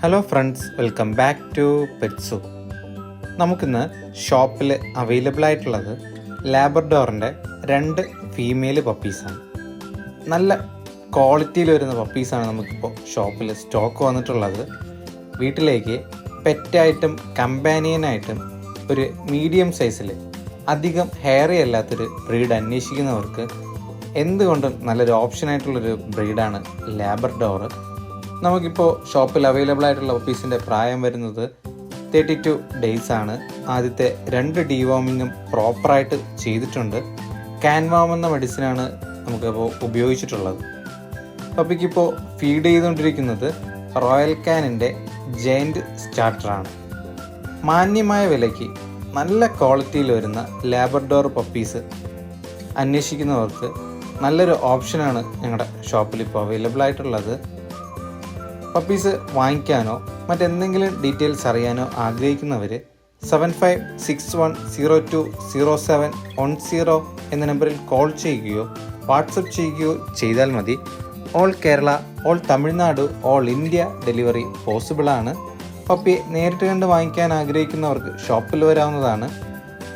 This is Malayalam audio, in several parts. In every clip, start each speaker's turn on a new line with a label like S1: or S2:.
S1: Hello friends, welcome back to pets. നമുക്കിന്ന് ഷോപ്പിൽ അവൈലബിൾ ആയിട്ടുള്ളത് ലാബ്രഡോറിൻ്റെ 2 ഫീമെയിൽ പപ്പീസാണ്. നല്ല ക്വാളിറ്റിയിൽ വരുന്ന പപ്പീസാണ് നമുക്കിപ്പോൾ ഷോപ്പിൽ സ്റ്റോക്ക് വന്നിട്ടുള്ളത്. വീട്ടിലേക്ക് പെറ്റായിട്ടും കമ്പാനിയനായിട്ടും ഒരു മീഡിയം സൈസിൽ അധികം ഹെയറി അല്ലാത്തൊരു ബ്രീഡ് അന്വേഷിക്കുന്നവർക്ക് എന്തുകൊണ്ടും നല്ലൊരു ഓപ്ഷനായിട്ടുള്ളൊരു ബ്രീഡാണ് ലാബ്രഡോർ. നമുക്കിപ്പോൾ ഷോപ്പിൽ അവൈലബിൾ ആയിട്ടുള്ള പപ്പീസിൻ്റെ പ്രായം വരുന്നത് 32 ഡേയ്സ് ആണ്. ആദ്യത്തെ 2 ഡീവോമിങ്ങും പ്രോപ്പറായിട്ട് ചെയ്തിട്ടുണ്ട്. കാൻവാം എന്ന മെഡിസിനാണ് നമുക്കിപ്പോൾ ഉപയോഗിച്ചിട്ടുള്ളത്. പപ്പിക്കിപ്പോൾ ഫീഡ് ചെയ്തുകൊണ്ടിരിക്കുന്നത് റോയൽ കാനിൻ്റെ ജയൻറ്റ് സ്റ്റാർട്ടറാണ്. മാന്യമായ വിലയ്ക്ക് നല്ല ക്വാളിറ്റിയിൽ വരുന്ന ലാബ്രഡോർ പപ്പീസ് അന്വേഷിക്കുന്നവർക്ക് നല്ലൊരു ഓപ്ഷനാണ് ഞങ്ങളുടെ ഷോപ്പിൽ ഇപ്പോൾ അവൈലബിൾ ആയിട്ടുള്ളത്. പപ്പീസ് വാങ്ങിക്കാനോ മറ്റെന്തെങ്കിലും ഡീറ്റെയിൽസ് അറിയാനോ ആഗ്രഹിക്കുന്നവർ 7561020710 എന്ന നമ്പറിൽ കോൾ ചെയ്യുകയോ വാട്സപ്പ് ചെയ്യുകയോ ചെയ്താൽ മതി. All Kerala, all Tamil Nadu, all India delivery പോസിബിളാണ്. പപ്പിയെ നേരിട്ട് കണ്ട് വാങ്ങിക്കാൻ ആഗ്രഹിക്കുന്നവർക്ക് ഷോപ്പിൽ വരാവുന്നതാണ്.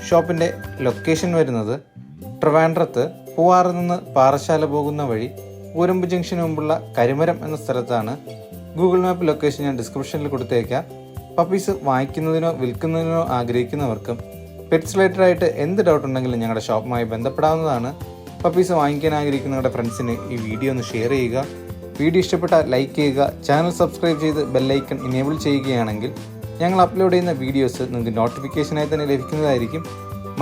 S1: ഷോപ്പിൻ്റെ ലൊക്കേഷൻ വരുന്നത് ട്രിവാൻഡ്രത്ത് പൂവാറിൽ നിന്ന് പാറശാല പോകുന്ന വഴി ഊരമ്പ് ജംഗ്ഷന് മുമ്പുള്ള കരിമരം എന്ന സ്ഥലത്താണ്. ഗൂഗിൾ മാപ്പ് ലൊക്കേഷൻ ഞാൻ ഡിസ്ക്രിപ്ഷനിൽ കൊടുത്തേക്കാം. പപ്പീസ് വാങ്ങിക്കുന്നതിനോ വിൽക്കുന്നതിനോ ആഗ്രഹിക്കുന്നവർക്കും പെറ്റ്സ് റിലേറ്റഡായിട്ട് എന്ത് ഡൗട്ട് ഉണ്ടെങ്കിലും ഞങ്ങളുടെ ഷോപ്പുമായി ബന്ധപ്പെടാവുന്നതാണ്. പപ്പീസ് വാങ്ങിക്കാൻ ആഗ്രഹിക്കുന്ന നിങ്ങളുടെ ഫ്രണ്ട്സിന് ഈ വീഡിയോ ഒന്ന് ഷെയർ ചെയ്യുക. വീഡിയോ ഇഷ്ടപ്പെട്ടാൽ ലൈക്ക് ചെയ്യുക. ചാനൽ സബ്സ്ക്രൈബ് ചെയ്ത് ബെല്ലൈക്കൺ ഇനേബിൾ ചെയ്യുകയാണെങ്കിൽ ഞങ്ങൾ അപ്ലോഡ് ചെയ്യുന്ന വീഡിയോസ് നിങ്ങൾക്ക് നോട്ടിഫിക്കേഷനായി തന്നെ ലഭിക്കുന്നതായിരിക്കും.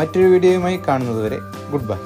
S1: മറ്റൊരു വീഡിയോയുമായി കാണുന്നതുവരെ ഗുഡ് ബൈ.